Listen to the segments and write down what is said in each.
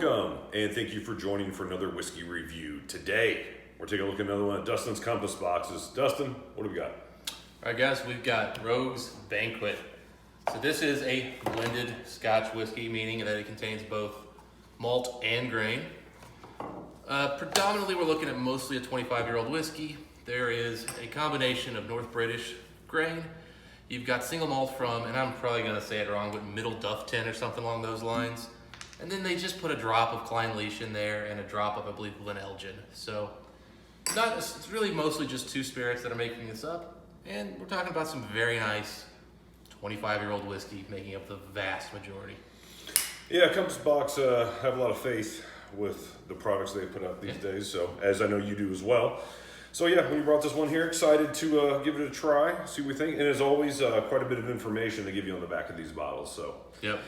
Welcome, and thank you for joining for another whiskey review. Today, we're taking a look at another one of Dustin's Compass boxes. Dustin, what do we got? All right, guys, we've got Rogue's Banquet. So this is a blended Scotch whiskey, meaning that it contains both malt and grain. Predominantly, we're looking at mostly a 25-year-old whiskey. There is a combination of North British grain. You've got single malt from, and I'm probably going to say it wrong, but Miltonduff 10 or something along those lines. And then they just put a drop of Clynelish in there and a drop of, I believe, Glen Elgin. So it's really mostly just two spirits that are making this up. And we're talking about some very nice 25-year-old whiskey making up the vast majority. Yeah, Compass Box have a lot of faith with the products they put out these days, so as I know you do as well. So yeah, we brought this one here, excited to give it a try, see what we think. And as always, quite a bit of information to give you on the back of these bottles. So Yep.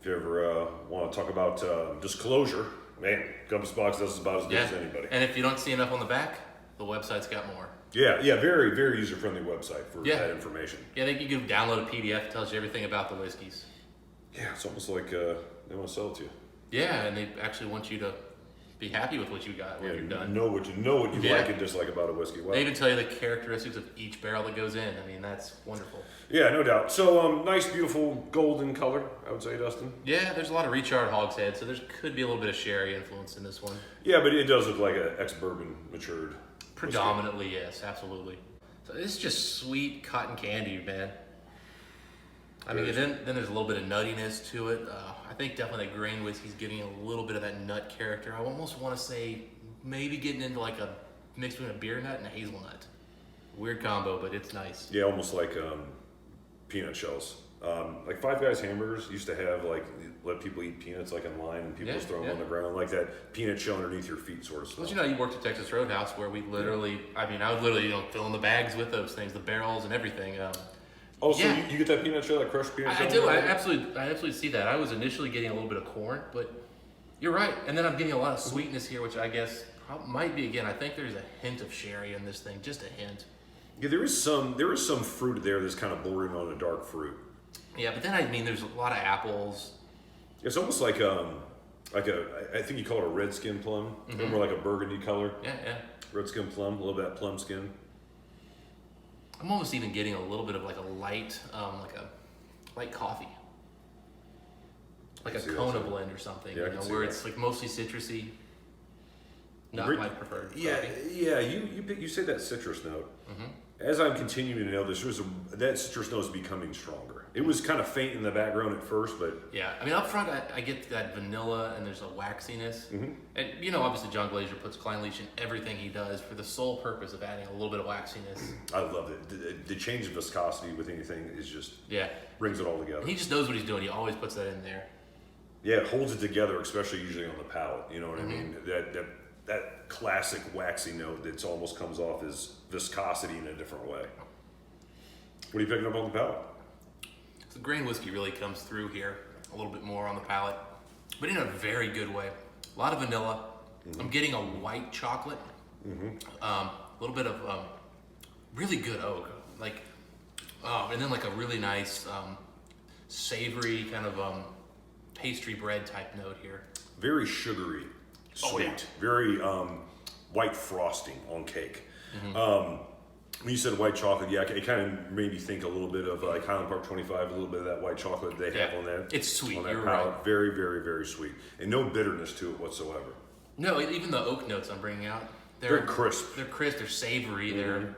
if you ever want to talk about disclosure, man, Compass Box does about as good as anybody. And if you don't see enough on the back, the website's got more. Yeah, very, very user-friendly website for that information. Yeah, I think you can download a PDF that tells you everything about the whiskeys. Yeah, it's almost like they want to sell it to you. Yeah, and they actually want you to be happy with what you got when you're done. Know what you like and dislike about a whiskey. Wow. They even tell you the characteristics of each barrel that goes in. I mean, that's wonderful. Yeah, no doubt. So, nice, beautiful golden color, I would say, Dustin. Yeah, there's a lot of recharred Hogshead, so there could be a little bit of sherry influence in this one. Yeah, but it does look like an ex-bourbon matured. Predominantly, yes, absolutely. So it's just sweet cotton candy, man. I mean, then there's a little bit of nuttiness to it. I think definitely that grain whiskey's getting a little bit of that nut character. I almost want to say maybe getting into like a mix between a beer nut and a hazelnut. Weird combo, but it's nice. Yeah, almost like peanut shells. Like Five Guys hamburgers used to have like let people eat peanuts like in line and people just throw them on the ground, like that peanut shell underneath your feet sort of stuff. Well, you know, you worked at Texas Roadhouse where we literally, I would literally, fill in the bags with those things, the barrels and everything. So you get that peanut shell, that crushed peanut shell? I do. I absolutely see that. I was initially getting a little bit of corn, but you're right. And then I'm getting a lot of sweetness here, which I guess might be, again, I think there's a hint of sherry in this thing, just a hint. Yeah, there is some fruit there that's kind of bordering on a dark fruit. Yeah, but then there's a lot of apples. It's almost like I think you call it a red skin plum, more like a burgundy color. Yeah. Red skin plum, a little bit of that plum skin. I'm almost even getting a little bit of like a light coffee, like a Kona blend or something. Yeah, where it's like mostly citrusy. Not my preferred. Yeah. You say that citrus note. As I'm continuing to know this, that citrus note is becoming stronger. It was kind of faint in the background at first, but yeah. I mean, up front, I get that vanilla and there's a waxiness. And obviously, John Glaser puts Clynelish in everything he does for the sole purpose of adding a little bit of waxiness. I love it. The change of viscosity with anything is just brings it all together. And he just knows what he's doing. He always puts that in there. Yeah, it holds it together, especially usually on the palate. You know what I mean? That classic waxy note that almost comes off as viscosity in a different way. What are you picking up on the palate? So grain whiskey really comes through here a little bit more on the palate, but in a very good way. A lot of vanilla. I'm getting a white chocolate. A little bit of really good oak, and then like a really nice savory kind of pastry bread type note here. Very sugary. Sweet, very white frosting on cake. When you said white chocolate, it kind of made me think a little bit of like Highland Park 25, a little bit of that white chocolate they have on that. It's sweet, you're right. Very, very, very sweet. And no bitterness to it whatsoever. No, even the oak notes I'm bringing out, they're crisp. They're crisp, they're savory, they're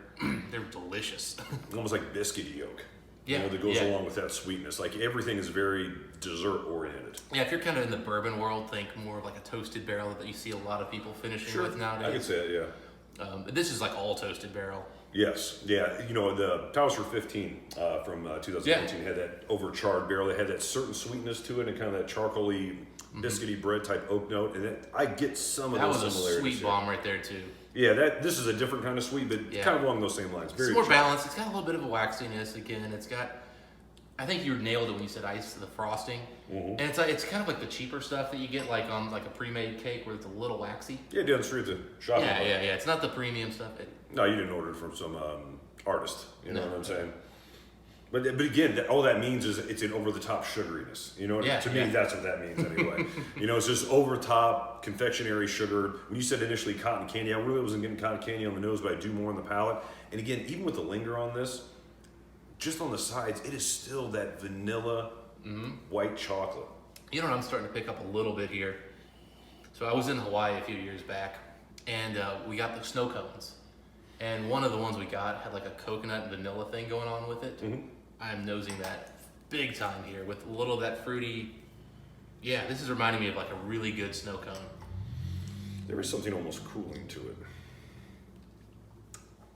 delicious. Almost like biscuity oak. Yeah, that goes along with that sweetness. Like everything is very dessert oriented. Yeah, if you're kind of in the bourbon world, think more of like a toasted barrel that you see a lot of people finishing with nowadays. I could say it, this is like all toasted barrel. Yes, yeah. The Palliser 15 from 2018 had that overcharred barrel. It had that certain sweetness to it and kind of that charcoaly, biscuity bread type oak note. And I get some of those similarities. That was a sweet bomb right there too. Yeah, this is a different kind of sweet, but kind of along those same lines. It's more balanced. It's got a little bit of a waxiness again. It's got, I think you nailed it when you said ice to the frosting. And it's kind of like the cheaper stuff that you get like on like a pre-made cake where it's a little waxy. Yeah, down the street at the shop. Yeah. It's not the premium stuff. No, you didn't order it from some artist. You know what I'm saying? But again, all that means is it's an over-the-top sugariness. You know, to me, that's what that means anyway. It's just over-the-top confectionery sugar. When you said initially cotton candy, I really wasn't getting cotton candy on the nose, but I do more on the palate. And again, even with the linger on this, just on the sides, it is still that vanilla white chocolate. You know what I'm starting to pick up a little bit here? So I was in Hawaii a few years back, and we got the snow cones. And one of the ones we got had like a coconut and vanilla thing going on with it. I'm nosing that big time here with a little of that fruity. Yeah, this is reminding me of like a really good snow cone. There is something almost cooling to it.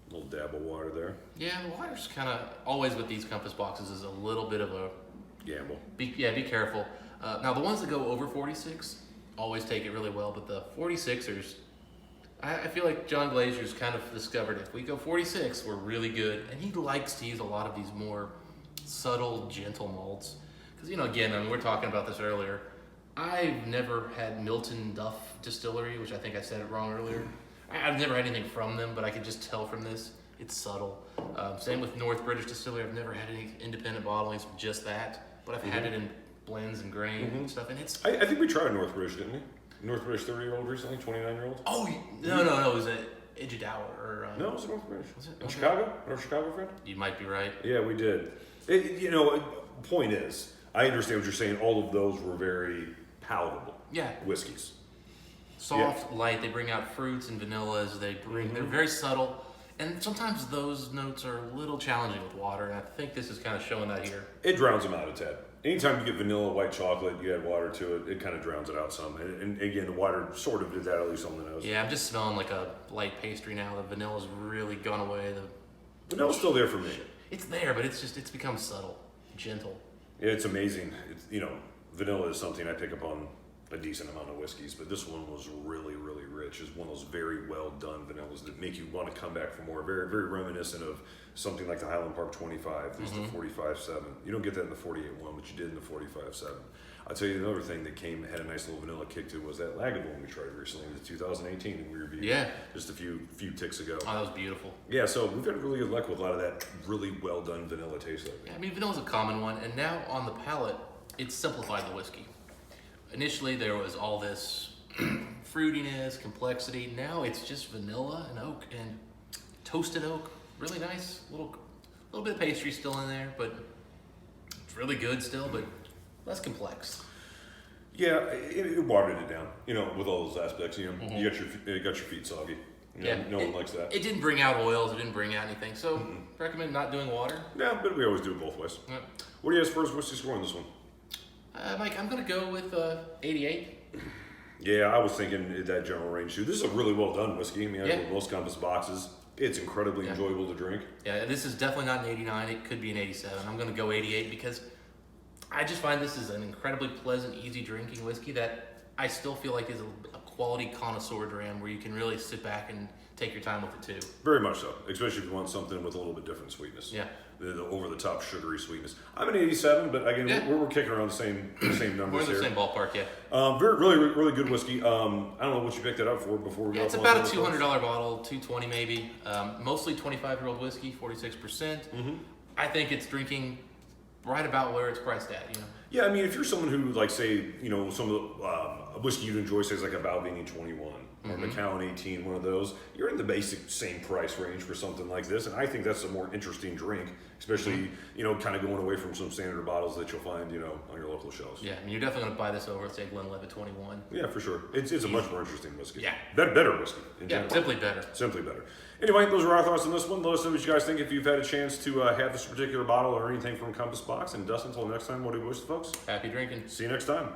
A little dab of water there. Yeah, the water's kind of always with these Compass boxes is a little bit of a gamble. Be careful. Now the ones that go over 46 always take it really well, but the 46ers, I feel like John Glazer's kind of discovered if we go 46, we're really good, and he likes to use a lot of these more subtle, gentle malts. Because again, I mean, we were talking about this earlier. I've never had Miltonduff Distillery, which I think I said it wrong earlier. I've never had anything from them, but I could just tell from this, it's subtle. Same with North British Distillery. I've never had any independent bottlings, just that, but I've had it in blends and grain and stuff, and it's... I think we tried North British, didn't we? North British 30-year-old recently, 29-year-old? Oh, no, it was Edgedour or... No, it was North British. Was it? In Chicago? Our Chicago friend? You might be right. Yeah, we did. Point is, I understand what you're saying. All of those were very palatable whiskeys. Soft, light, they bring out fruits and vanillas, they're very subtle, and sometimes those notes are a little challenging with water, and I think this is kind of showing that here. It drowns them out a tad. Anytime you get vanilla, white chocolate, you add water to it, it kind of drowns it out some. And again, the water sort of did that, at least on the nose. Yeah, I'm just smelling like a light pastry now. The vanilla's really gone away. The vanilla's still there for me. It's there, but it's become subtle, gentle. Yeah, it's amazing. Vanilla is something I pick up on a decent amount of whiskeys, but this one was really, really rich. It's one of those very well done vanillas that make you want to come back for more. Very, very reminiscent of something like the Highland Park 25. This is the 45-7. You don't get that in the 48-1, but you did in the 45-7. I'll tell you another thing that had a nice little vanilla kick to it was that Lagavulin we tried recently, the 2018, and we reviewed just a few ticks ago. Oh, that was beautiful. Yeah, so we've had really good luck with a lot of that really well done vanilla taste lately. Yeah, I mean, vanilla's a common one, and now on the palate, it's simplified the whiskey. Initially, there was all this fruitiness, complexity. Now it's just vanilla and oak and toasted oak. Really nice. Little bit of pastry still in there, but it's really good still, but less complex. Yeah, it watered it down, with all those aspects. You got your feet soggy. No one likes that. It didn't bring out oils. It didn't bring out anything. So recommend not doing water. Yeah, but we always do it both ways. Yeah. What do you have for whiskey score on this one? Mike, I'm going to go with 88. Yeah, I was thinking that general range too. This is a really well done whiskey. I mean, I most Compass boxes. It's incredibly enjoyable to drink. Yeah, this is definitely not an 89. It could be an 87. I'm going to go 88 because I just find this is an incredibly pleasant, easy drinking whiskey that I still feel like is a quality connoisseur dram where you can really sit back and take your time with it too. Very much so, especially if you want something with a little bit different sweetness. Yeah. The over-the-top sugary sweetness. I'm an 87, but again, we're kicking around the same numbers here. We're in the same ballpark, really, really good whiskey. I don't know what you picked that up for before we go. It's about a $200 bottle, $220 maybe. Mostly 25-year-old whiskey, 46%. I think it's drinking right about where it's priced at. Yeah, I mean, if you're someone who, like, say, some of the whiskey you'd enjoy, say, is like a Balvenie 21 or Macallan 18, one of those, you're in the basic same price range for something like this, and I think that's a more interesting drink, especially, kind of going away from some standard bottles that you'll find, on your local shelves. Yeah, I mean, you're definitely going to buy this over, say, Glen 21. Yeah, for sure. It's a much more interesting whiskey. Yeah. Better whiskey. Simply better. Simply better. Anyway, those are our thoughts on this one. Let us know what you guys think if you've had a chance to have this particular bottle or anything from Compass Box. And Dustin, until next time, what do we wish the folks? Happy drinking. See you next time.